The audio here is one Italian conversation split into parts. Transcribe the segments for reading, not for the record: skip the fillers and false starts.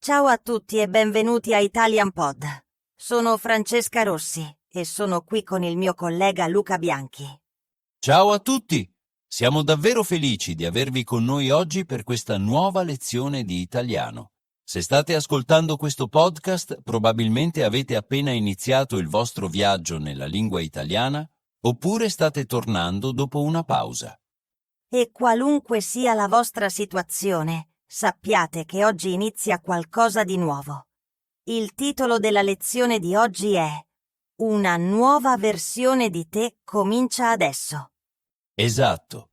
Ciao a tutti e benvenuti a Italian Pod. Sono Francesca Rossi e sono qui con il mio collega Luca Bianchi. Ciao a tutti! Siamo davvero felici di avervi con noi oggi per questa nuova lezione di italiano. Se state ascoltando questo podcast, probabilmente avete appena iniziato il vostro viaggio nella lingua italiana, oppure state tornando dopo una pausa. E qualunque sia la vostra situazione, sappiate che oggi inizia qualcosa di nuovo. Il titolo della lezione di oggi è Una nuova versione di te comincia adesso. Esatto.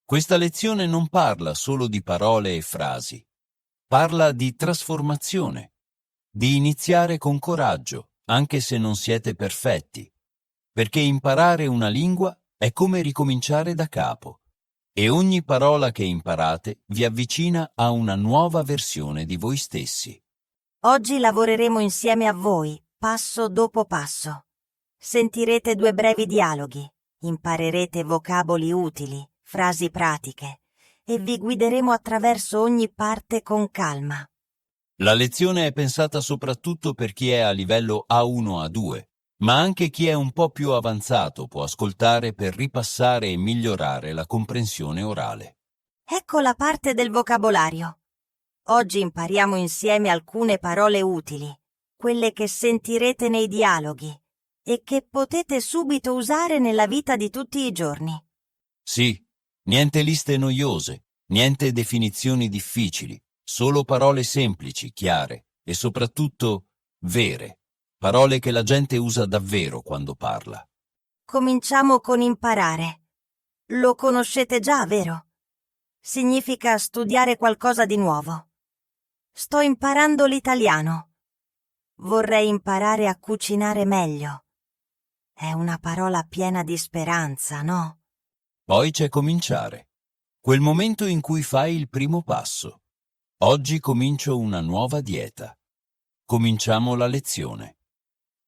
Questa lezione non parla solo di parole e frasi. Parla di trasformazione, di iniziare con coraggio, anche se non siete perfetti, perché imparare una lingua è come ricominciare da capo, e ogni parola che imparate vi avvicina a una nuova versione di voi stessi. Oggi lavoreremo insieme a voi, passo dopo passo. Sentirete 2 brevi dialoghi, imparerete vocaboli utili, frasi pratiche, e vi guideremo attraverso ogni parte con calma. La lezione è pensata soprattutto per chi è a livello A1-A2, ma anche chi è un po' più avanzato può ascoltare per ripassare e migliorare la comprensione orale. Ecco la parte del vocabolario. Oggi impariamo insieme alcune parole utili, quelle che sentirete nei dialoghi e che potete subito usare nella vita di tutti i giorni. Sì, niente liste noiose, niente definizioni difficili, solo parole semplici, chiare e soprattutto vere, parole che la gente usa davvero quando parla. Cominciamo con imparare. Lo conoscete già, vero? Significa studiare qualcosa di nuovo. Sto imparando l'italiano. Vorrei imparare a cucinare meglio. È una parola piena di speranza, no? Poi c'è cominciare, quel momento in cui fai il primo passo. Oggi comincio una nuova dieta. Cominciamo la lezione.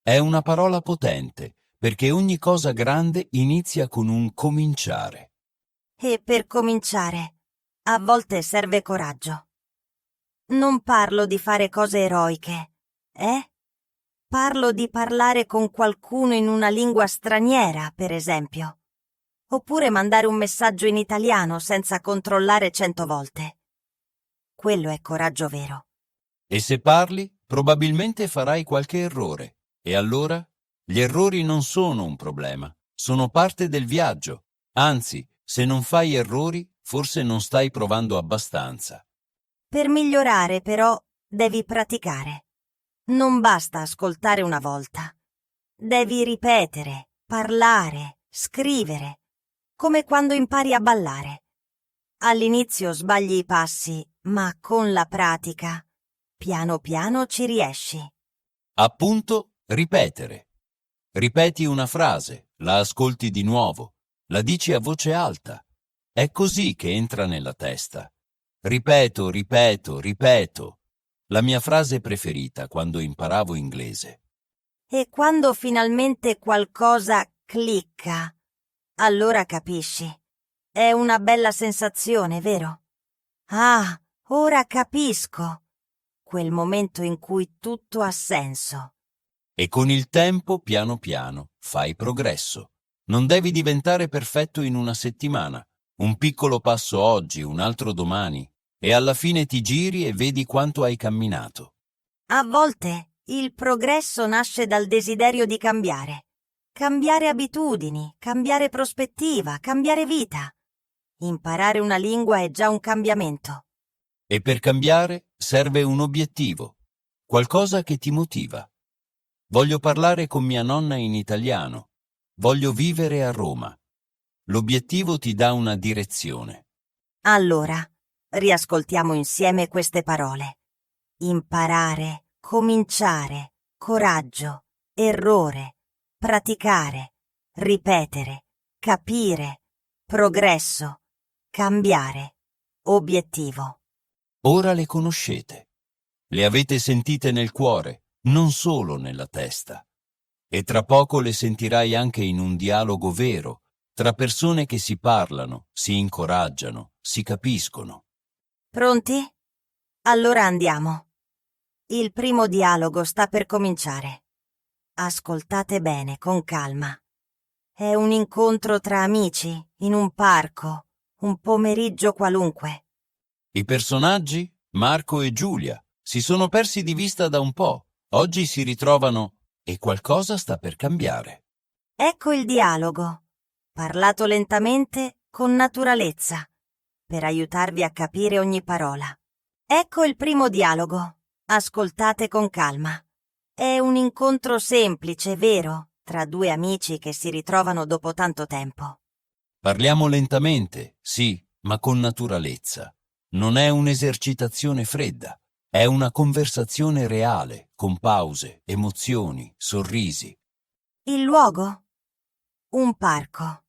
È una parola potente, perché ogni cosa grande inizia con un cominciare. E per cominciare, a volte serve coraggio. Non parlo di fare cose eroiche, eh? Parlo di parlare con qualcuno in una lingua straniera, per esempio. Oppure mandare un messaggio in italiano senza controllare 100 volte. Quello è coraggio vero. E se parli, probabilmente farai qualche errore. E allora? Gli errori non sono un problema, sono parte del viaggio. Anzi, se non fai errori, forse non stai provando abbastanza. Per migliorare, però, devi praticare. Non basta ascoltare una volta. Devi ripetere, parlare, scrivere, come quando impari a ballare. All'inizio sbagli i passi, ma con la pratica, piano piano ci riesci. Appunto, ripetere. Ripeti una frase, la ascolti di nuovo, la dici a voce alta. È così che entra nella testa. Ripeto, ripeto, ripeto. La mia frase preferita quando imparavo inglese. E quando finalmente qualcosa clicca, allora capisci. È una bella sensazione, vero? Ah, ora capisco. Quel momento in cui tutto ha senso. E con il tempo, piano piano, fai progresso. Non devi diventare perfetto in una settimana. Un piccolo passo oggi, un altro domani, e alla fine ti giri e vedi quanto hai camminato. A volte il progresso nasce dal desiderio di cambiare. Cambiare abitudini, cambiare prospettiva, cambiare vita. Imparare una lingua è già un cambiamento. E per cambiare serve un obiettivo, qualcosa che ti motiva. Voglio parlare con mia nonna in italiano. Voglio vivere a Roma. L'obiettivo ti dà una direzione. Allora, riascoltiamo insieme queste parole. Imparare, cominciare, coraggio, errore, praticare, ripetere, capire, progresso, cambiare, obiettivo. Ora le conoscete. Le avete sentite nel cuore, non solo nella testa. E tra poco le sentirai anche in un dialogo vero, tra persone che si parlano, si incoraggiano, si capiscono. Pronti? Allora andiamo. Il primo dialogo sta per cominciare. Ascoltate bene, con calma. È un incontro tra amici, in un parco, un pomeriggio qualunque. I personaggi, Marco e Giulia, si sono persi di vista da un po'. Oggi si ritrovano e qualcosa sta per cambiare. Ecco il dialogo, parlato lentamente, con naturalezza, per aiutarvi a capire ogni parola. Ecco il primo dialogo. Ascoltate con calma. È un incontro semplice, vero, tra due amici che si ritrovano dopo tanto tempo. Parliamo lentamente, sì, ma con naturalezza. Non è un'esercitazione fredda, è una conversazione reale, con pause, emozioni, sorrisi. Il luogo? Un parco.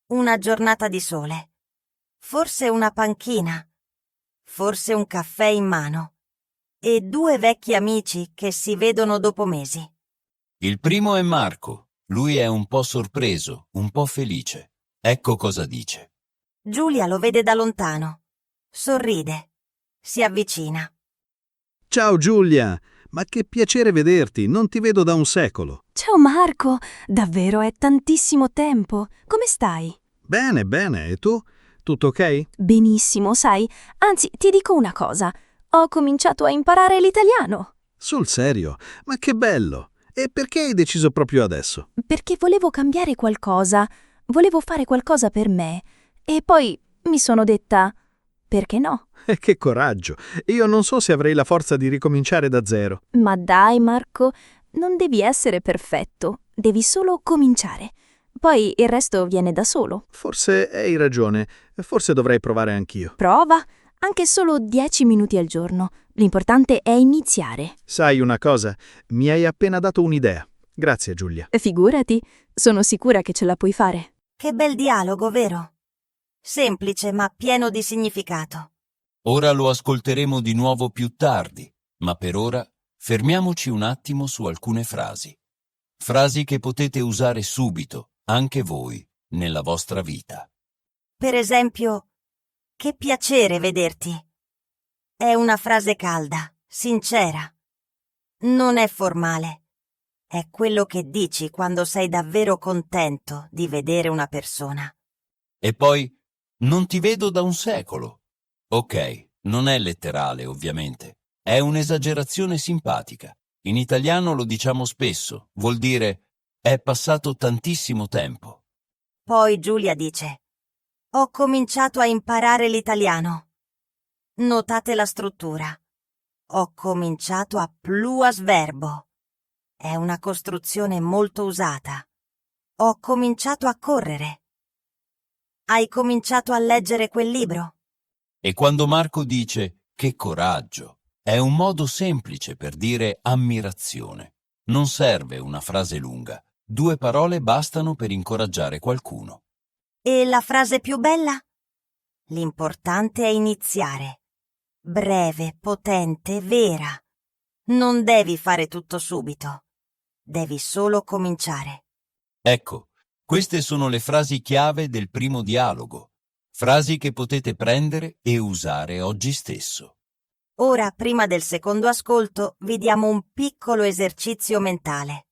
Una giornata di sole. Forse una panchina. Forse un caffè in mano. E due vecchi amici che si vedono dopo mesi. Il primo è Marco. Lui è un po' sorpreso, un po' felice. Ecco cosa dice. Giulia lo vede da lontano. Sorride. Si avvicina. Ciao Giulia, ma che piacere vederti, non ti vedo da un secolo. Ciao Marco, davvero è tantissimo tempo. Come stai? Bene, bene, e tu? Tutto ok? Benissimo, sai. Anzi, ti dico una cosa. Ho cominciato a imparare l'italiano. Sul serio? Ma che bello! E perché hai deciso proprio adesso? Perché volevo cambiare qualcosa. Volevo fare qualcosa per me. E poi mi sono detta, perché no? E che coraggio! Io non so se avrei la forza di ricominciare da zero. Ma dai, Marco, non devi essere perfetto. Devi solo cominciare. Poi il resto viene da solo. Forse hai ragione, forse dovrei provare anch'io. Prova, anche solo 10 minuti al giorno. L'importante è iniziare. Sai una cosa? Mi hai appena dato un'idea. Grazie Giulia. Figurati, sono sicura che ce la puoi fare. Che bel dialogo, vero? Semplice ma pieno di significato. Ora lo ascolteremo di nuovo più tardi, ma per ora fermiamoci un attimo su alcune frasi. Frasi che potete usare subito, anche voi, nella vostra vita. Per esempio, che piacere vederti. È una frase calda, sincera. Non è formale. È quello che dici quando sei davvero contento di vedere una persona. E poi, non ti vedo da un secolo. Ok, non è letterale, ovviamente. È un'esagerazione simpatica. In italiano lo diciamo spesso, vuol dire è passato tantissimo tempo. Poi Giulia dice: ho cominciato a imparare l'italiano. Notate la struttura. Ho cominciato a pluas verbo. È una costruzione molto usata. Ho cominciato a correre. Hai cominciato a leggere quel libro? E quando Marco dice che coraggio, è un modo semplice per dire ammirazione. Non serve una frase lunga. 2 parole bastano per incoraggiare qualcuno. E la frase più bella? L'importante è iniziare. Breve, potente, vera. Non devi fare tutto subito. Devi solo cominciare. Ecco, queste sono le frasi chiave del primo dialogo. Frasi che potete prendere e usare oggi stesso. Ora, prima del secondo ascolto, vi diamo un piccolo esercizio mentale.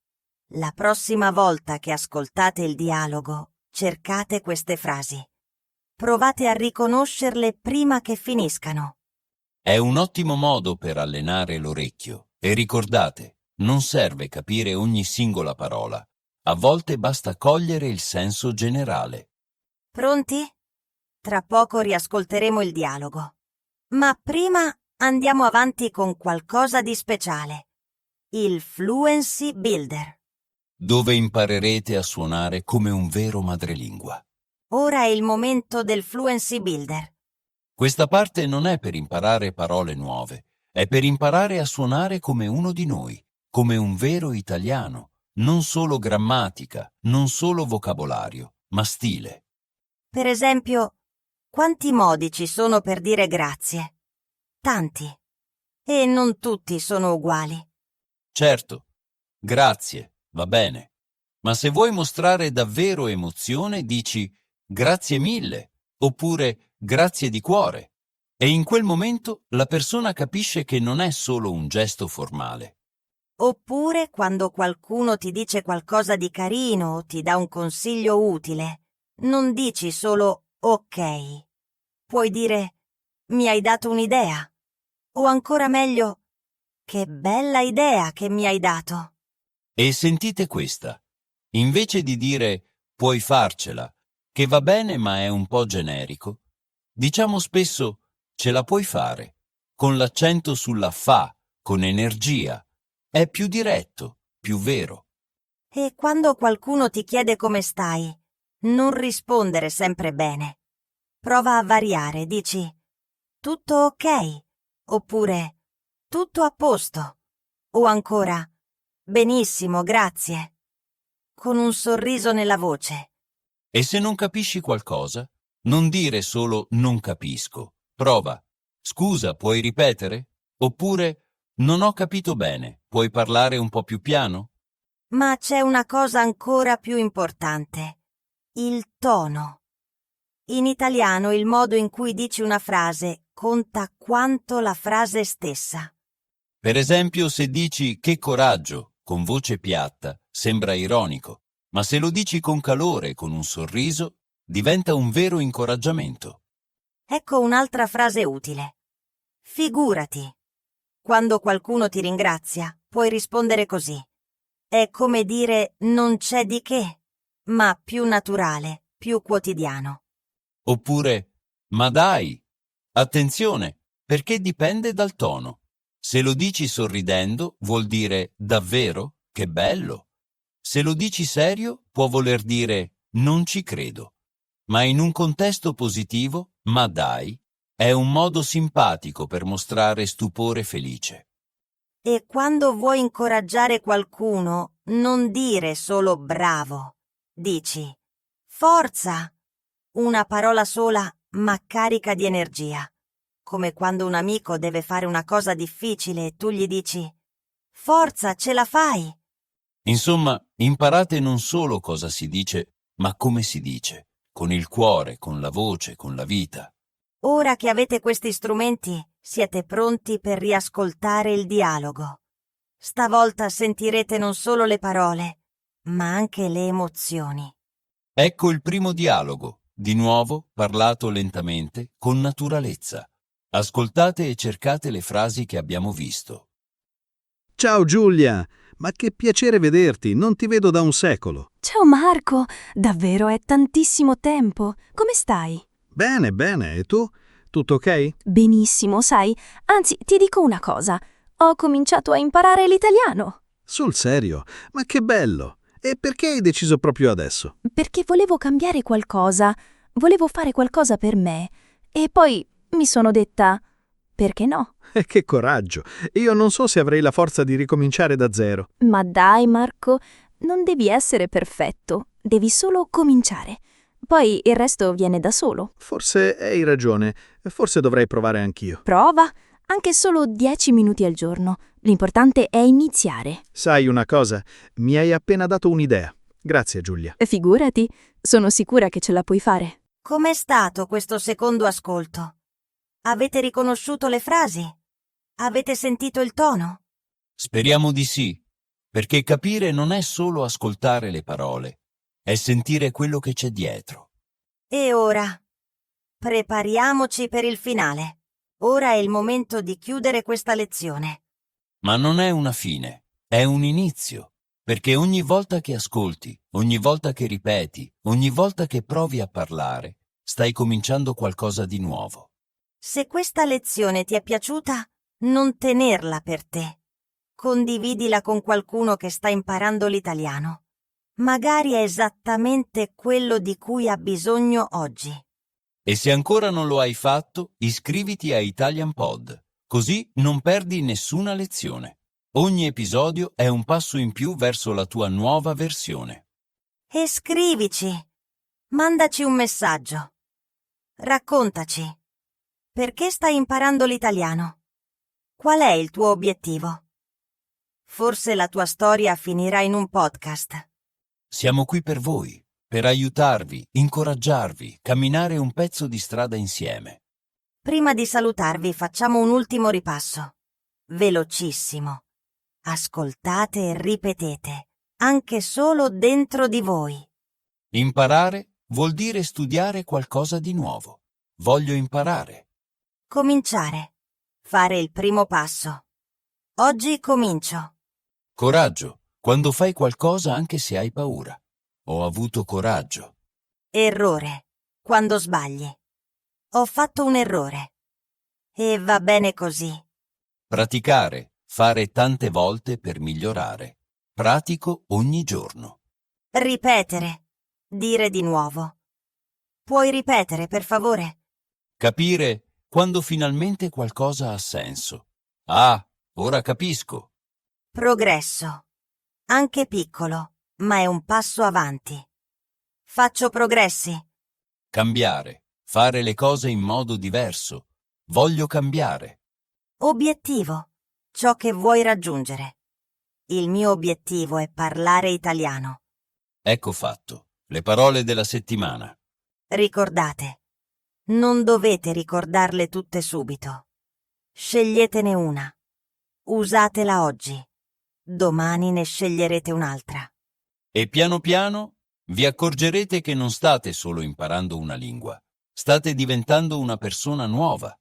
La prossima volta che ascoltate il dialogo, cercate queste frasi. Provate a riconoscerle prima che finiscano. È un ottimo modo per allenare l'orecchio. E ricordate, non serve capire ogni singola parola. A volte basta cogliere il senso generale. Pronti? Tra poco riascolteremo il dialogo. Ma prima andiamo avanti con qualcosa di speciale. Il Fluency Builder. Dove imparerete a suonare come un vero madrelingua. Ora è il momento del Fluency Builder. Questa parte non è per imparare parole nuove, è per imparare a suonare come uno di noi, come un vero italiano, non solo grammatica, non solo vocabolario, ma stile. Per esempio, quanti modi ci sono per dire grazie? Tanti. E non tutti sono uguali. Certo, grazie, va bene, ma se vuoi mostrare davvero emozione dici grazie mille, oppure grazie di cuore. E in quel momento la persona capisce che non è solo un gesto formale. Oppure quando qualcuno ti dice qualcosa di carino o ti dà un consiglio utile, non dici solo ok. Puoi dire mi hai dato un'idea. O ancora meglio, che bella idea che mi hai dato. E sentite questa. Invece di dire puoi farcela, che va bene ma è un po' generico, diciamo spesso ce la puoi fare, con l'accento sulla fa, con energia. È più diretto, più vero. E quando qualcuno ti chiede come stai, non rispondere sempre bene. Prova a variare, dici tutto ok, oppure tutto a posto, o ancora benissimo, grazie, con un sorriso nella voce. E se non capisci qualcosa, non dire solo non capisco. Prova. Scusa, puoi ripetere? Oppure non ho capito bene, puoi parlare un po' più piano? Ma c'è una cosa ancora più importante: il tono. In italiano il modo in cui dici una frase conta quanto la frase stessa. Per esempio, se dici che coraggio, con voce piatta, sembra ironico, ma se lo dici con calore, con un sorriso, diventa un vero incoraggiamento. Ecco un'altra frase utile. Figurati. Quando qualcuno ti ringrazia, puoi rispondere così. È come dire non c'è di che, ma più naturale, più quotidiano. Oppure, ma dai, attenzione, perché dipende dal tono. Se lo dici sorridendo, vuol dire davvero? Che bello. Se lo dici serio, può voler dire non ci credo. Ma in un contesto positivo, ma dai, è un modo simpatico per mostrare stupore felice. E quando vuoi incoraggiare qualcuno, non dire solo bravo. Dici forza. Una parola sola, ma carica di energia. Come quando un amico deve fare una cosa difficile e tu gli dici forza, ce la fai. Insomma, imparate non solo cosa si dice, ma come si dice, con il cuore, con la voce, con la vita. Ora che avete questi strumenti, siete pronti per riascoltare il dialogo. Stavolta sentirete non solo le parole, ma anche le emozioni. Ecco il primo dialogo, di nuovo parlato lentamente, con naturalezza. Ascoltate e cercate le frasi che abbiamo visto. Ciao Giulia, ma che piacere vederti, non ti vedo da un secolo. Ciao Marco, davvero è tantissimo tempo. Come stai? Bene, bene, e tu? Tutto ok? Benissimo, sai. Anzi, ti dico una cosa. Ho cominciato a imparare l'italiano. Sul serio? Ma che bello! E perché hai deciso proprio adesso? Perché volevo cambiare qualcosa. Volevo fare qualcosa per me. E poi mi sono detta, perché no? E che coraggio! Io non so se avrei la forza di ricominciare da zero. Ma dai, Marco, non devi essere perfetto. Devi solo cominciare. Poi il resto viene da solo. Forse hai ragione, forse dovrei provare anch'io. Prova, anche solo 10 minuti al giorno. L'importante è iniziare. Sai una cosa? Mi hai appena dato un'idea. Grazie Giulia. Figurati, sono sicura che ce la puoi fare. Com'è stato questo secondo ascolto? Avete riconosciuto le frasi? Avete sentito il tono? Speriamo di sì, perché capire non è solo ascoltare le parole, è sentire quello che c'è dietro. E ora? Prepariamoci per il finale. Ora è il momento di chiudere questa lezione. Ma non è una fine, è un inizio, perché ogni volta che ascolti, ogni volta che ripeti, ogni volta che provi a parlare, stai cominciando qualcosa di nuovo. Se questa lezione ti è piaciuta, non tenerla per te. Condividila con qualcuno che sta imparando l'italiano. Magari è esattamente quello di cui ha bisogno oggi. E se ancora non lo hai fatto, iscriviti a Italian Pod, così non perdi nessuna lezione. Ogni episodio è un passo in più verso la tua nuova versione. E scrivici. Mandaci un messaggio. Raccontaci. Perché stai imparando l'italiano? Qual è il tuo obiettivo? Forse la tua storia finirà in un podcast. Siamo qui per voi, per aiutarvi, incoraggiarvi, camminare un pezzo di strada insieme. Prima di salutarvi facciamo un ultimo ripasso. Velocissimo. Ascoltate e ripetete, anche solo dentro di voi. Imparare vuol dire studiare qualcosa di nuovo. Voglio imparare. Cominciare. Fare il primo passo. Oggi comincio. Coraggio, quando fai qualcosa anche se hai paura. Ho avuto coraggio. Errore. Quando sbagli. Ho fatto un errore. E va bene così. Praticare, fare tante volte per migliorare. Pratico ogni giorno. Ripetere. Dire di nuovo. Puoi ripetere, per favore? Capire quando finalmente qualcosa ha senso. Ah, ora capisco. Progresso. Anche piccolo, ma è un passo avanti. Faccio progressi. Cambiare, fare le cose in modo diverso. Voglio cambiare. Obiettivo. Ciò che vuoi raggiungere. Il mio obiettivo è parlare italiano. Ecco fatto. Le parole della settimana. Ricordate, non dovete ricordarle tutte subito. Sceglietene una. Usatela oggi. Domani ne sceglierete un'altra. E piano piano vi accorgerete che non state solo imparando una lingua. State diventando una persona nuova.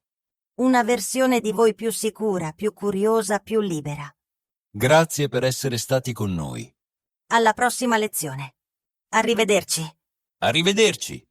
Una versione di voi più sicura, più curiosa, più libera. Grazie per essere stati con noi. Alla prossima lezione. Arrivederci. Arrivederci.